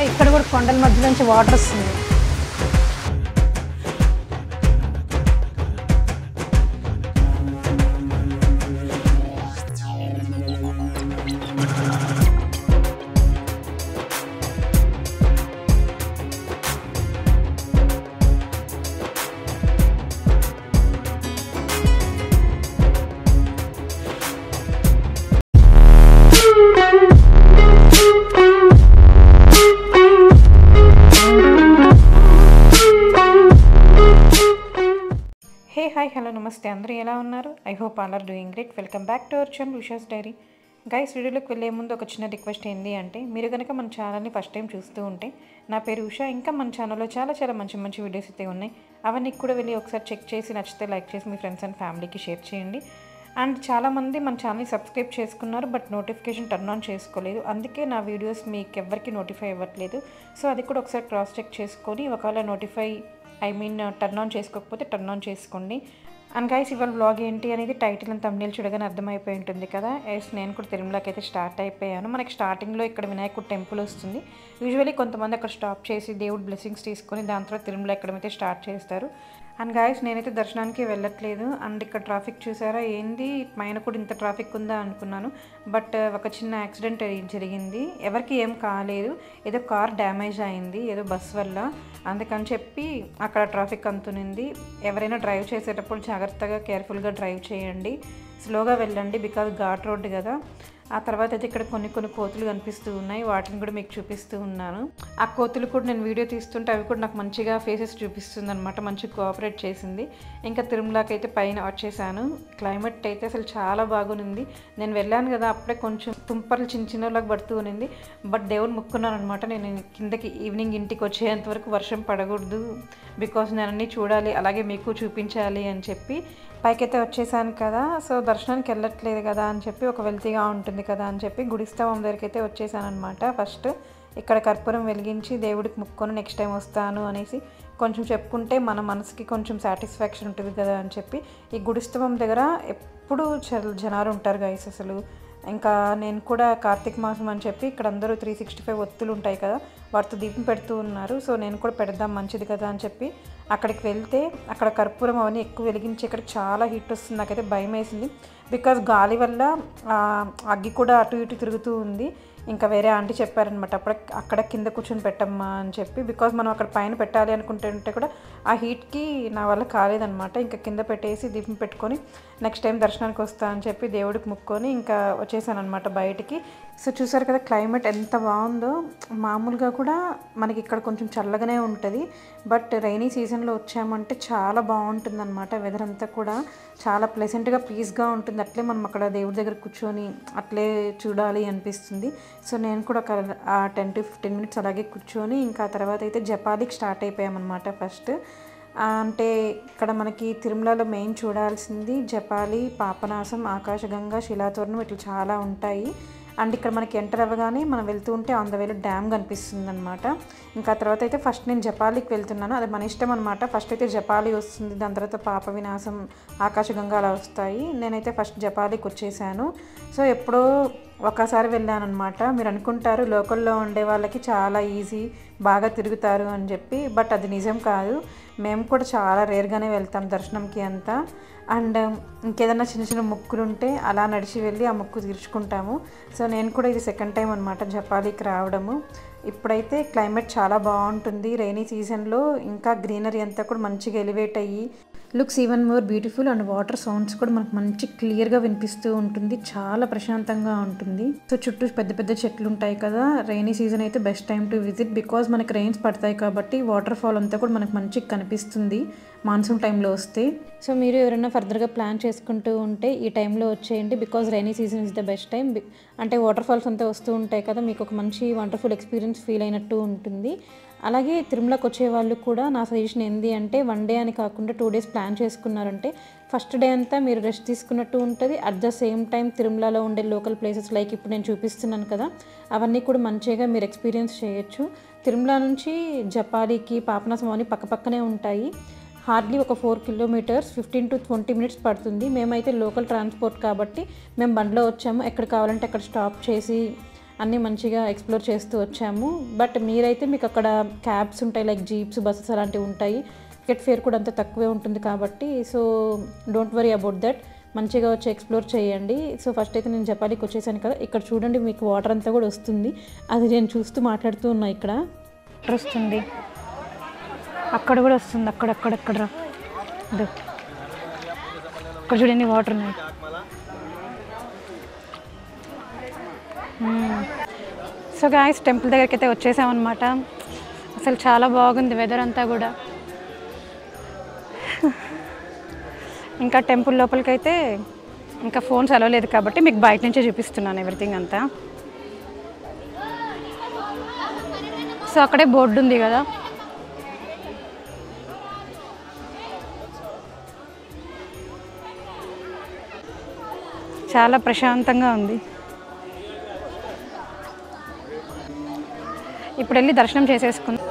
ఇక్కడ కూడా కొండల మధ్య నుంచి వాటర్ వస్తుంది. హాయ్ హలో నమస్తే, అందరూ ఎలా ఉన్నారు? I hope all are doing great. Welcome back to our channel Usha's diary. Guys, వీడియోలోకి వెళ్ళే ముందు ఒక చిన్న రిక్వెస్ట్ ఏంటి అంటే, మీరు కనుక మన ఛానల్ని ఫస్ట్ టైం చూస్తూ ఉంటే, నా పేరు ఉషా. ఇంకా మన ఛానల్లో చాలా మంచి వీడియోస్ అయితే ఉన్నాయి. అవన్నీ కూడా వెళ్ళి ఒకసారి చెక్ చేసి నచ్చితే లైక్ చేసి మీ ఫ్రెండ్స్ అండ్ ఫ్యామిలీకి షేర్ చేయండి. అండ్ చాలామంది మన ఛానల్ని సబ్స్క్రైబ్ చేసుకున్నారు, బట్ నోటిఫికేషన్ టర్న్ ఆన్ చేసుకోలేదు. అందుకే నా వీడియోస్ మీకు ఎవరికి నోటిఫై అవ్వట్లేదు. సో అది కూడా ఒకసారి క్రాస్ చెక్ చేసుకొని ఒకవేళ టర్న్ ఆన్ చేసుకోకపోతే టర్న్ ఆన్ చేసుకోండి. అండ్ గైస్, ఇవాళ వ్లాగ్ ఏంటి అనేది టైటిల్ అండ్ థంబ్నెయిల్ చూడగానే అర్థమైపోయి ఉంటుంది కదా. నేను కూడా తిరుమలకి అయితే స్టార్ట్ అయిపోయాను. మనకి స్టార్టింగ్లో ఇక్కడ వినాయకుడు టెంపుల్ వస్తుంది. యూజువల్లీ కొంతమంది అక్కడ స్టాప్ చేసి దేవుడు బ్లెస్సింగ్స్ తీసుకొని దాని తర్వాత తిరుమల ఎక్కడమైతే స్టార్ట్ చేస్తారు. అండ్ గైస్, నేనైతే దర్శనానికి వెళ్ళట్లేదు. అండ్ ఇక్కడ ట్రాఫిక్ చూసారా, ఏంది పైన కూడా ఇంత ట్రాఫిక్ ఉందా అనుకున్నాను. బట్ ఒక చిన్న యాక్సిడెంట్ జరిగింది. ఎవరికి ఏం కాలేదు, ఏదో కార్ డ్యామేజ్ అయింది ఏదో బస్ వల్ల. అందుకని చెప్పి అక్కడ ట్రాఫిక్ అంతునింది. ఎవరైనా డ్రైవ్ చేసేటప్పుడు జాగ్రత్తగా కేర్ఫుల్గా డ్రైవ్ చేయండి, స్లోగా వెళ్ళండి, బికాజ్ ఘాట్ రోడ్డు కదా. ఆ తర్వాత అయితే ఇక్కడ కొన్ని కోతులు కనిపిస్తూ ఉన్నాయి, వాటిని కూడా మీకు చూపిస్తూ ఉన్నాను. ఆ కోతులు కూడా నేను వీడియో తీస్తుంటే అవి కూడా నాకు మంచిగా ఫేసెస్ చూపిస్తుంది అనమాట, మంచిగా కోఆపరేట్ చేసింది. ఇంకా తిరుమలకి అయితే పైన వచ్చేసాను. క్లైమేట్ అయితే అసలు చాలా బాగుంది. నేను వెళ్ళాను కదా, అప్పుడే కొంచెం తుంపర్లు చిన్నలాగా పడుతూ ఉన్నింది. బట్ దేవుని ముక్కున్నాను అనమాట, నేను కిందకి ఈవినింగ్ ఇంటికి వచ్చేంత వరకు వర్షం పడకూడదు, బికాజ్ నేను అన్నీ చూడాలి, అలాగే మీకు చూపించాలి అని చెప్పి పైకైతే వచ్చేసాను కదా. సో దర్శనానికి వెళ్ళట్లేదు కదా అని చెప్పి, ఒక వెల్తీగా ఉంటుంది కదా అని చెప్పి గుడిస్తవం దగ్గరికి అయితే వచ్చేసాను అనమాట. ఫస్ట్ ఇక్కడ కర్పూరం వెలిగించి దేవుడికి ముక్కొని నెక్స్ట్ టైం వస్తాను అనేసి కొంచెం చెప్పుకుంటే మన మనసుకి కొంచెం సాటిస్ఫాక్షన్ ఉంటుంది కదా అని చెప్పి, ఈ గుడిస్తవం దగ్గర ఎప్పుడు జనాలు ఉంటారు గైస్ అసలు. ఇంకా నేను కూడా కార్తీక మాసం అని చెప్పి ఇక్కడ అందరూ 365 ఒత్తులు ఉంటాయి కదా, వాటితో దీపం పెడుతూ ఉన్నారు. సో నేను కూడా పెడదాం మంచిది కదా అని చెప్పి అక్కడికి వెళ్తే అక్కడ కర్పూరం అవన్నీ ఎక్కువ వెలిగించి ఇక్కడ చాలా హీట్ వస్తుంది. నాకైతే భయం వేసింది, బికాజ్ గాలి వల్ల అగ్గి కూడా అటు ఇటు తిరుగుతూ ఉంది. ఇంకా వేరే ఆంటీ చెప్పారనమాట, అక్కడ కింద కూర్చొని పెట్టమ్మా అని చెప్పి, బికాజ్ మనం అక్కడ పైన పెట్టాలి అనుకుంటుంటే కూడా ఆ హీట్కి నా వల్ల కాలేదనమాట. ఇంకా కింద పెట్టేసి దీపం పెట్టుకొని నెక్స్ట్ టైం దర్శనానికి వస్తా అని చెప్పి దేవుడికి ముక్కొని ఇంకా వచ్చేసాను అనమాట బయటికి. సో చూసారు కదా క్లైమేట్ ఎంత బాగుందో. మామూలుగా కూడా మనకి ఇక్కడ కొంచెం చల్లగానే ఉంటుంది, బట్ రైనీ సీజన్లో వచ్చామంటే చాలా బాగుంటుంది అనమాట. వెదర్ అంతా కూడా చాలా ప్లెజెంట్గా పీస్గా ఉంటుంది. అట్లే మనం అక్కడ దేవుడి దగ్గర కూర్చొని అట్లే చూడాలి అనిపిస్తుంది. సో నేను కూడా ఒక 10 to 15 minutes అలాగే కూర్చొని ఇంకా తర్వాత అయితే జపాలికి స్టార్ట్ అయిపోయామన్నమాట. ఫస్ట్ అంటే ఇక్కడ మనకి తిరుమలలో మెయిన్ చూడాల్సింది జపాలి, పాపనాశం, ఆకాశగంగా, శిలాతోరణం ఇట్లా చాలా ఉంటాయి. అండ్ ఇక్కడ మనకి ఎంటర్ అవ్వగానే మనం వెళ్తూ ఉంటే ఆన్ ద వేలో డ్యామ్ కనిపిస్తుంది అనమాట. ఇంకా తర్వాత అయితే ఫస్ట్ నేను జపాలికి వెళ్తున్నాను, అది మన ఇష్టం అనమాట. ఫస్ట్ అయితే జపాలి వస్తుంది, దాని తర్వాత పాప వినాశం, ఆకాశగంగా అలా వస్తాయి. నేనైతే ఫస్ట్ జపాలికి వచ్చేసాను. సో ఎప్పుడో ఒకసారి వెళ్ళాను అనమాట. మీరు అనుకుంటారు లోకల్లో ఉండే వాళ్ళకి చాలా ఈజీ, బాగా తిరుగుతారు అని చెప్పి, బట్ అది నిజం కాదు. మేము కూడా చాలా రేర్గానే వెళ్తాం దర్శనంకి అంతా. అండ్ ఇంకేదైనా చిన్న మొక్కులు ఉంటే అలా నడిచి వెళ్ళి ఆ మొక్కు తీర్చుకుంటాము. సో నేను కూడా ఇది సెకండ్ టైం అనమాట జపాలికి రావడము. ఇప్పుడైతే క్లైమేట్ చాలా బాగుంటుంది. రైనీ సీజన్లో ఇంకా గ్రీనరీ అంతా కూడా మంచిగా ఎలివేట్ అయ్యి looks even more beautiful. And water sounds కూడా మనకు మంచి క్లియర్గా వినిపిస్తూ ఉంటుంది, చాలా ప్రశాంతంగా ఉంటుంది. సో చుట్టూ పెద్ద చెట్లు ఉంటాయి కదా. రైనీ సీజన్ అయితే best time to visit, because మనకి రెయిన్స్ పడతాయి కాబట్టి వాటర్ ఫాల్ అంతా కూడా మనకు మంచిగా కనిపిస్తుంది మాన్సూన్ టైంలో వస్తే. సో మీరు ఎవరైనా ఫర్దర్గా ప్లాన్ చేసుకుంటూ ఉంటే ఈ టైంలో వచ్చేయండి, because rainy season is the best time. అంటే వాటర్ ఫాల్స్ అంతా వస్తూ ఉంటాయి కదా, మీకు ఒక మంచి వండర్ఫుల్ ఎక్స్పీరియన్స్ ఫీల్ అయినట్టు ఉంటుంది. అలాగే తిరుమలకు వచ్చే వాళ్ళు కూడా నా సజెషన్ ఏంటి అంటే, 1 day అని కాకుండా 2 days ప్లాన్ చేసుకున్నారంటే ఫస్ట్ డే అంతా మీరు రెస్ట్ తీసుకున్నట్టు ఉంటుంది. అట్ ద సేమ్ టైం తిరుమలలో ఉండే లోకల్ ప్లేసెస్ లైక్ ఇప్పుడు నేను చూపిస్తున్నాను కదా, అవన్నీ కూడా మంచిగా మీరు ఎక్స్పీరియన్స్ చేయొచ్చు. తిరుమల నుంచి జపాలికి, పాపనాశం అవన్నీ పక్కపక్కనే ఉంటాయి. హార్డ్లీ ఒక 4 kilometers 15 to 20 minutes పడుతుంది. మేమైతే లోకల్ ట్రాన్స్పోర్ట్ కాబట్టి మేము బండిలో వచ్చాము, ఎక్కడ కావాలంటే అక్కడ స్టాప్ చేసి అన్నీ మంచిగా ఎక్స్ప్లోర్ చేస్తూ వచ్చాము. బట్ మీరైతే మీకు అక్కడ క్యాబ్స్ ఉంటాయి, లైక్ జీప్స్, బస్సెస్ అలాంటివి ఉంటాయి. టికెట్ ఫేర్ కూడా అంత తక్కువే ఉంటుంది కాబట్టి so don't worry about that. మంచిగా వచ్చి ఎక్స్ప్లోర్ చేయండి. సో ఫస్ట్ అయితే నేను జపాలికి వచ్చేసాను కదా, ఇక్కడ చూడండి మీకు వాటర్ అంతా కూడా వస్తుంది. అది నేను చూస్తూ మాట్లాడుతూ ఉన్నా. ఇక్కడ వస్తుంది, అక్కడ కూడా వస్తుంది, అక్కడక్కడ ఇక్కడ చూడండి వాటర్ ఉన్నాయి. సో గాయ్స్ టెంపుల్ దగ్గరికి అయితే వచ్చేసామన్నమాట. అసలు చాలా బాగుంది వెదర్ అంతా కూడా. ఇంకా టెంపుల్ లోపలికైతే ఇంకా ఫోన్స్ అలౌ లేదు కాబట్టి మీకు బయట నుంచే చూపిస్తున్నాను ఎవ్రీథింగ్ అంతా. సో అక్కడే బోర్డు ఉంది కదా, చాలా ప్రశాంతంగా ఉంది. ఇప్పుడు వెళ్ళి దర్శనం చేసేసుకుందాం.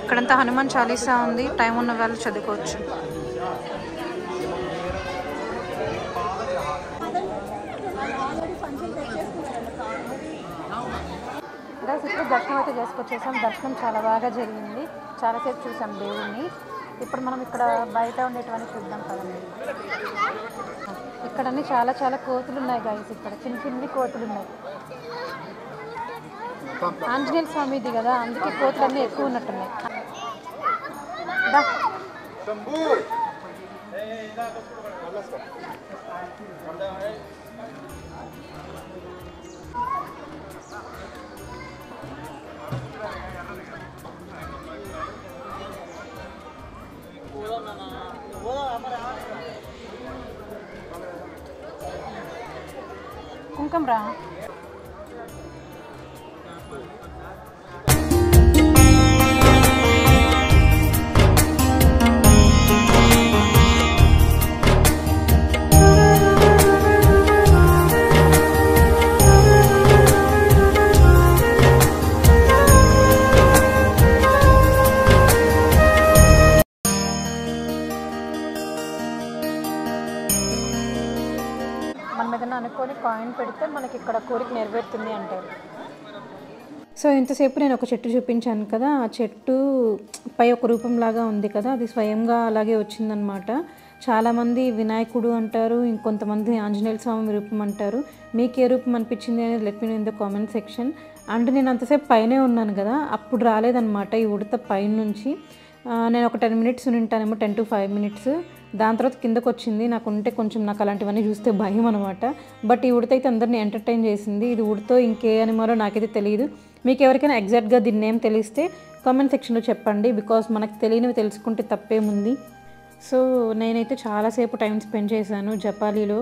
ఇక్కడంతా హనుమాన్ చాలీసా ఉంది, టైం ఉన్న వాళ్ళు చదువుకోవచ్చు. ఇప్పుడు దర్శనం అయితే చేసుకొచ్చేసాం. దర్శనం చాలా బాగా జరిగింది, చాలాసేపు చూసాం దేవుణ్ణి. ఇప్పుడు మనం ఇక్కడ బయట ఉండేటువంటి చూద్దాం కదండి. ఇక్కడ అన్నీ చాలా కోతులు ఉన్నాయి గైస్. ఇక్కడ చిన్ని కోతులు ఉన్నాయి. ఆంజనేయ స్వామిది కదా, అందుకే కోతులు అన్నీ ఎక్కువ ఉన్నట్టున్నాయి. కుంకం రా. మనం ఏదైనా అనుకొని కాయిన్ పెడితే మనకి ఇక్కడ కోరిక నెరవేరుతుంది అంటారు. సో ఇంతసేపు నేను ఒక చెట్టు చూపించాను కదా, ఆ చెట్టు పై ఒక రూపంలాగా ఉంది కదా, అది స్వయంగా అలాగే వచ్చిందనమాట. చాలామంది వినాయకుడు అంటారు, ఇంకొంతమంది ఆంజనేయ స్వామి రూపం అంటారు. మీకు ఏ రూపం అనిపించింది అనేది let me know in the comment section. And నేను అంతసేపు పైనే ఉన్నాను కదా, అప్పుడు రాలేదన్నమాట ఈ ఉడత పైన నుంచి. నేను ఒక 10 minutes ఉంటానేమో, 10 to 5 minutes. దాని తర్వాత కిందకు వచ్చింది. నాకు అలాంటివన్నీ చూస్తే భయం అనమాట. బట్ ఈ ఉడత అయితే అందరినీ ఎంటర్టైన్ చేసింది. ఇది ఉడతో ఇంకే అనిమలో నాకైతే తెలియదు. మీకు ఎవరికైనా ఎగ్జాక్ట్గా దీని నేమ్ తెలిస్తే కామెంట్ సెక్షన్లో చెప్పండి. బికాస్ మనకు తెలియనివి తెలుసుకుంటే తప్పేముంది. సో నేనైతే చాలాసేపు టైం స్పెండ్ చేశాను జపాలీలో.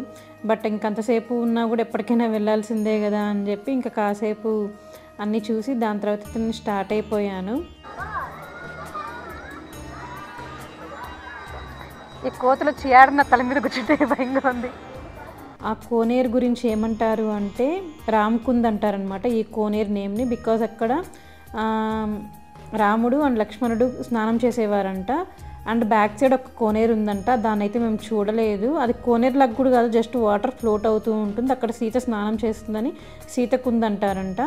బట్ ఇంకంతసేపు ఉన్నా కూడా ఎప్పటికైనా వెళ్ళాల్సిందే కదా అని చెప్పి ఇంకా కాసేపు అన్నీ చూసి దాని తర్వాత నేను స్టార్ట్ అయిపోయాను. ఈ కోతులు చియాడిన తల మీద కూర్చుంటే భయంగా ఉంది. ఆ కోనేరు గురించి ఏమంటారు అంటే రామ్కుంద్ అంటారనమాట ఈ కోనేరు నేమ్ని. బికాజ్ అక్కడ రాముడు అండ్ లక్ష్మణుడు స్నానం చేసేవారంట. అండ్ బ్యాక్ సైడ్ ఒక కోనేరు ఉందంట, దాన్ని అయితే మేము చూడలేదు. అది కోనేరు లాగా కూడా కాదు, జస్ట్ వాటర్ ఫ్లోట్ అవుతూ ఉంటుంది. అక్కడ సీత స్నానం చేస్తుందని సీతకుంద్ అంటారంట.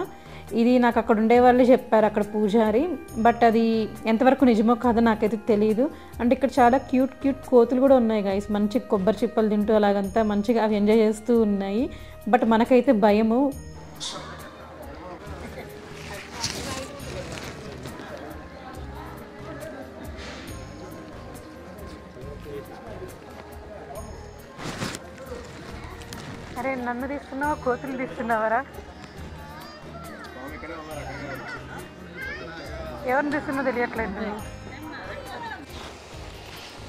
ఇది నాకు అక్కడ ఉండే వాళ్ళు చెప్పారు, అక్కడ పూజారి. బట్ అది ఎంతవరకు నిజమో కాదో నాకైతే తెలియదు. అంటే ఇక్కడ చాలా క్యూట్ కోతులు కూడా ఉన్నాయి గైస్. మంచి కొబ్బరి చిప్పలు తింటూ అలాగంతా మంచిగా అవి ఎంజాయ్ చేస్తూ ఉన్నాయి. బట్ మనకైతే భయము. అరే నన్ను తీస్తున్నావా, కోతులు తీస్తున్నావరా? ఎవరిని తీస్తున్నా తెలియట్లేదు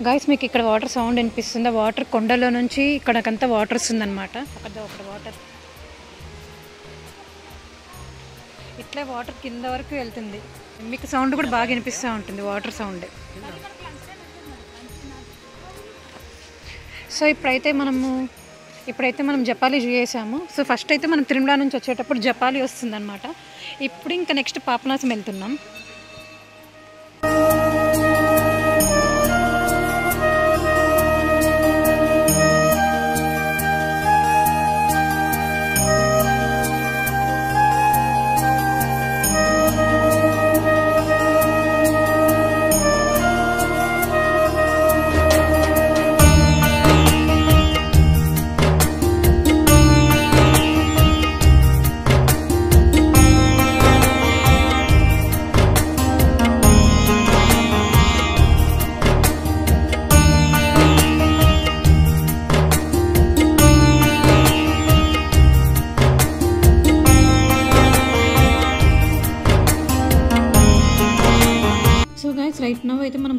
గైస్. మీకు ఇక్కడ వాటర్ సౌండ్ వినిపిస్తుంది. వాటర్ కొండలో నుంచి ఇక్కడకంతా వాటర్ వస్తుందన్నమాట. అక్కడ వాటర్ ఇట్లే వాటర్ కింద వరకు వెళ్తుంది. మీకు సౌండ్ కూడా బాగా వినిపిస్తూ ఉంటుంది, వాటర్ సౌండ్. సో ఇప్పుడైతే మనం జపాలి చూసేసాము. సో ఫస్ట్ అయితే మనం తిరుమల నుంచి వచ్చేటప్పుడు జపాలి వస్తుందన్నమాట. ఇప్పుడు ఇంకా నెక్స్ట్ పాపనాశం వెళ్తున్నాం.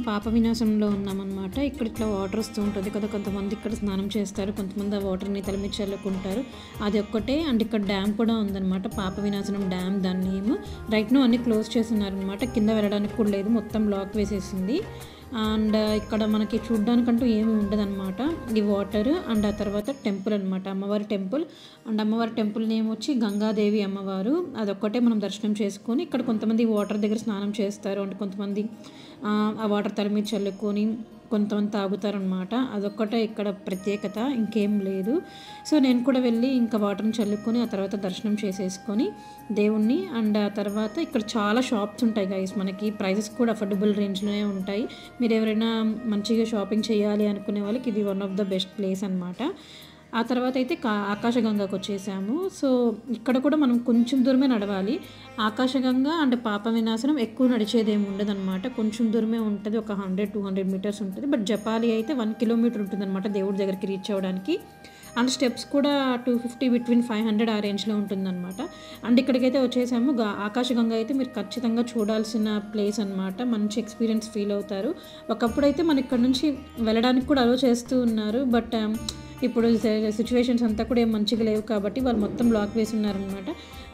పాప వినాశంలో ఉన్నామన్నమాట. ఇక్కడ ఇట్లా వాటర్ వస్తూ ఉంటుంది కదా, కొంతమంది ఇక్కడ స్నానం చేస్తారు, కొంతమంది ఆ వాటర్ని తలమిచ్చి చల్లుకుంటారు. అది ఒక్కటే. అండ్ ఇక్కడ డ్యామ్ కూడా ఉందన్నమాట, పాప వినాశనం డ్యామ్ దాని నేమ్. రైట్ నో అన్ని క్లోజ్ చేస్తున్నారనమాట, కింద వెళ్ళడానికి కూడా లేదు, మొత్తం లాక్ వేసేసింది. అండ్ ఇక్కడ మనకి చూడ్డానికంటూ ఏమి ఉండదన్నమాట. ఈ వాటర్ అండ్ ఆ తర్వాత టెంపుల్ అనమాట, అమ్మవారి టెంపుల్. అండ్ అమ్మవారి టెంపుల్ నేమ్ వచ్చి గంగాదేవి అమ్మవారు. అదొక్కటే మనం దర్శనం చేసుకొని ఇక్కడ కొంతమంది వాటర్ దగ్గర స్నానం చేస్తారు, అండ్ కొంతమంది ఆ వాటర్ తల మీద చల్లుకొని కొంతమంది తాగుతారనమాట. అదొక్కటే ఇక్కడ ప్రత్యేకత, ఇంకేం లేదు. సో నేను కూడా వెళ్ళి ఇంకా వాటర్ని చల్లుకొని ఆ తర్వాత దర్శనం చేసేసుకొని దేవుణ్ణి. అండ్ ఆ తర్వాత ఇక్కడ చాలా షాప్స్ ఉంటాయి గైస్, మనకి ప్రైజెస్ కూడా అఫోర్డబుల్ రేంజ్లోనే ఉంటాయి. మీరు ఎవరైనా మంచిగా షాపింగ్ చేయాలి అనుకునే వాళ్ళకి ఇది one of the best place అనమాట. ఆ తర్వాత అయితే ఆకాశగంగకు వచ్చేసాము. సో ఇక్కడ కూడా మనం కొంచెం దూరమే నడవాలి. ఆకాశగంగ అండ్ పాప వినాశనం ఎక్కువ నడిచేది ఏమి ఉండదన్నమాట, కొంచెం దూరమే ఉంటుంది, ఒక 100-200 మీటర్స్ ఉంటుంది. బట్ జపాలి అయితే 1 కిలోమీటర్ ఉంటుంది అనమాట దేవుడి దగ్గరికి రీచ్ అవ్వడానికి. అండ్ స్టెప్స్ కూడా 250 బిట్వీన్ 500 ఆ రేంజ్లో ఉంటుందన్నమాట. అండ్ ఇక్కడికైతే వచ్చేసాము. ఆకాశగంగ అయితే మీరు ఖచ్చితంగా చూడాల్సిన ప్లేస్ అనమాట, మంచి ఎక్స్పీరియన్స్ ఫీల్ అవుతారు. ఒకప్పుడైతే మన ఇక్కడ నుంచి వెళ్ళడానికి కూడా అలో చేస్తూ ఉన్నారు, బట్ ఇప్పుడు సిచ్యువేషన్స్ అంతా కూడా ఏం మంచిగా లేవు కాబట్టి వాళ్ళు మొత్తం బ్లాక్ వేసి ఉన్నారనమాట.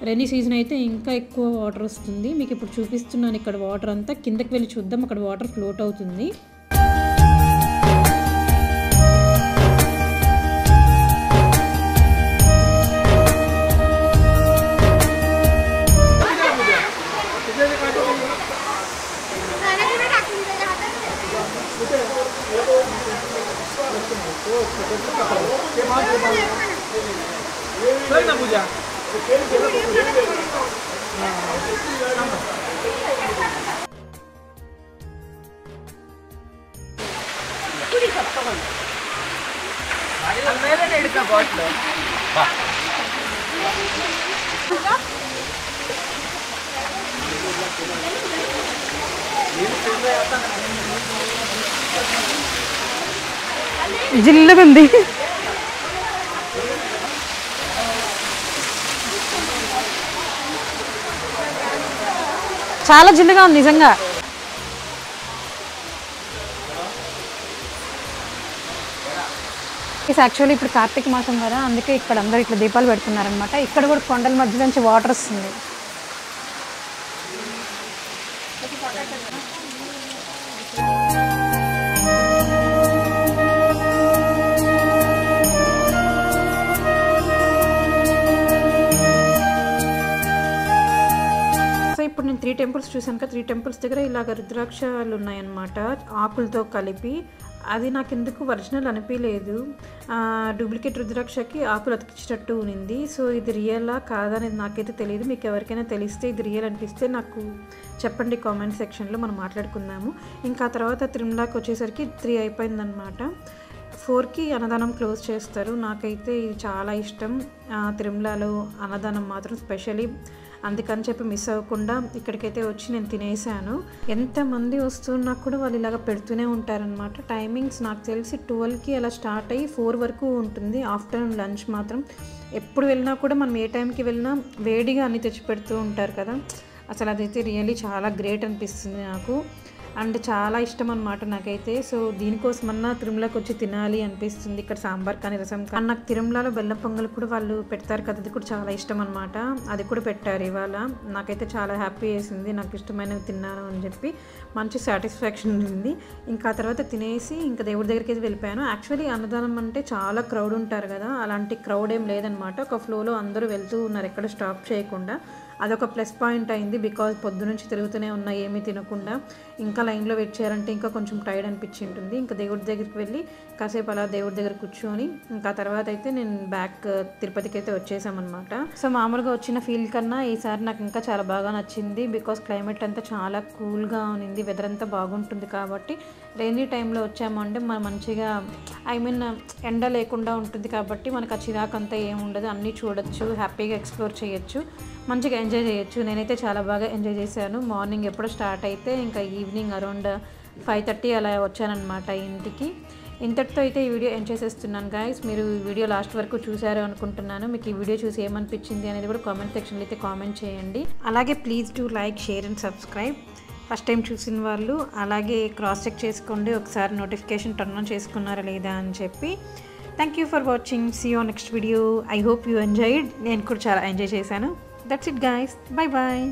రైనీ సీజన్ అయితే ఇంకా ఎక్కువ వాటర్ వస్తుంది. మీకు ఇప్పుడు చూపిస్తున్నాను ఇక్కడ వాటర్ అంతా, కిందకి వెళ్ళి చూద్దాం, అక్కడ వాటర్ ఫ్లోట్ అవుతుంది. జిల్లుగా ఉంది. చాలా జిల్లుగా ఉంది నిజంగా. యాక్చువల్లీ ఇప్పుడు కార్తీక మాసం కదా, అందుకే ఇక్కడ అందరూ ఇట్లా దీపాలు పెడుతున్నారనమాట. ఇక్కడ కూడా కొండల మధ్య నుంచి వాటర్ వస్తుంది. ఇప్పుడు నేను 3 టెంపుల్స్ చూసాను కదా, 3 టెంపుల్స్ దగ్గర ఇలాగ రుద్రాక్షలు ఉన్నాయన్నమాట, ఆకులతో కలిపి. అది నాకు ఎందుకు ఒరిజినల్ అనిపించలేదు, డూప్లికేట్ రుద్రాక్షకి ఆకులు అతికించినట్టు ఉంది. సో ఇది రియలా కాదా అనేది నాకైతే తెలియదు. మీకు ఎవరికైనా తెలిస్తే ఇది రియల్ అనిపిస్తే నాకు చెప్పండి కామెంట్ సెక్షన్లో, మనం మాట్లాడుకుందాము. ఇంకా తర్వాత తిరుమలకి వచ్చేసరికి 3 అయిపోయిందనమాట. 4కి అన్నదానం క్లోజ్ చేస్తారు. నాకైతే ఇది చాలా ఇష్టం, తిరుమలలో అన్నదానం మాత్రం స్పెషలీ. అందుకని చెప్పి మిస్ అవ్వకుండా ఇక్కడికైతే వచ్చి నేను తినేసాను. ఎంతమంది వస్తున్నా కూడా వాళ్ళు ఇలాగ పెడుతూనే ఉంటారనమాట. టైమింగ్స్ నాకు తెలిసి 12కి అలా స్టార్ట్ అయ్యి 4 వరకు ఉంటుంది. ఆఫ్టర్నూన్ లంచ్ మాత్రం ఎప్పుడు వెళ్ళినా కూడా మనం ఏ టైంకి వెళ్ళినా వేడిగా అన్ని తెచ్చి పెడుతూ ఉంటారు కదా, అసలు అదైతే రియల్లీ చాలా గ్రేట్ అనిపిస్తుంది నాకు. అండ్ చాలా ఇష్టం అనమాట నాకైతే. సో దీనికోసమన్నా తిరుమలకి వచ్చి తినాలి అనిపిస్తుంది. ఇక్కడ సాంబార్ కానీ రసం కానీ. నాకు తిరుమలలో బెల్లం పొంగల్ కూడా వాళ్ళు పెడతారు కదా, అది కూడా చాలా ఇష్టం అనమాట. అది కూడా పెట్టారు ఇవాళ. నాకైతే చాలా హ్యాపీ వేసింది, నాకు ఇష్టమైనవి తిన్నాను అని చెప్పి మంచి సాటిస్ఫాక్షన్ ఉంది. ఇంకా తర్వాత తినేసి ఇంకా దేవుడి దగ్గరికి అయితే వెళ్ళిపోయాను. యాక్చువల్లీ అన్నదానం అంటే చాలా క్రౌడ్ ఉంటారు కదా, అలాంటి క్రౌడ్ ఏం లేదనమాట. ఒక ఫ్లోలో అందరూ వెళ్తూ ఉన్నారు ఎక్కడ స్టాప్ చేయకుండా. అదొక ప్లస్ పాయింట్ అయింది, బికాజ్ పొద్దు నుంచి తిరుగుతూనే ఉన్నా ఏమీ తినకుండా. ఇంకా లైన్లో వెయిట్ చేయాలంటే ఇంకా కొంచెం టైర్డ్ అనిపించి ఉంటుంది. ఇంకా దేవుడి దగ్గరికి వెళ్ళి కాసేపు అలా దేవుడి దగ్గర కూర్చొని ఇంకా తర్వాత అయితే నేను బ్యాక్ తిరుపతికి అయితే వచ్చేసామన్నమాట. సో మామూలుగా వచ్చిన ఫీల్ కన్నా ఈసారి నాకు ఇంకా చాలా బాగా నచ్చింది, బికాజ్ క్లైమేట్ అంతా చాలా కూల్గా ఉంది, వెదర్ అంతా బాగుంటుంది. కాబట్టి రైనీ టైంలో వచ్చామంటే మనం మంచిగా ఎండ లేకుండా ఉంటుంది కాబట్టి మనకు ఆ చిరాకంతా ఏముండదు, అన్నీ చూడొచ్చు, హ్యాపీగా ఎక్స్ప్లోర్ చేయొచ్చు, మంచిగా ఎంజాయ్ చేయొచ్చు. నేనైతే చాలా బాగా ఎంజాయ్ చేశాను. మార్నింగ్ ఎప్పుడో స్టార్ట్ అయితే ఇంకా ఈవినింగ్ అరౌండ్ 5:30 అలా వచ్చానమాట ఇంటికి. ఇంతటితో అయితే ఈ వీడియో ఎండ్ చేసేస్తున్నాను గైస్. మీరు ఈ వీడియో లాస్ట్ వరకు చూసారు అనుకుంటున్నాను. మీకు ఈ వీడియో చూసి ఏమనిపించింది అనేది కూడా కామెంట్ సెక్షన్లో అయితే కామెంట్ చేయండి. అలాగే please do like, share and subscribe. First time చూసిన వాళ్ళు అలాగే క్రాస్ చెక్ చేసుకోండి, ఒకసారి నోటిఫికేషన్ టర్న్ ఆన్ చేసుకున్నారా లేదా అని చెప్పి. Thank you for watching. See you next video. I hope you enjoyed. నేను కూడా చాలా ఎంజాయ్ చేశాను. That's it guys. Bye bye.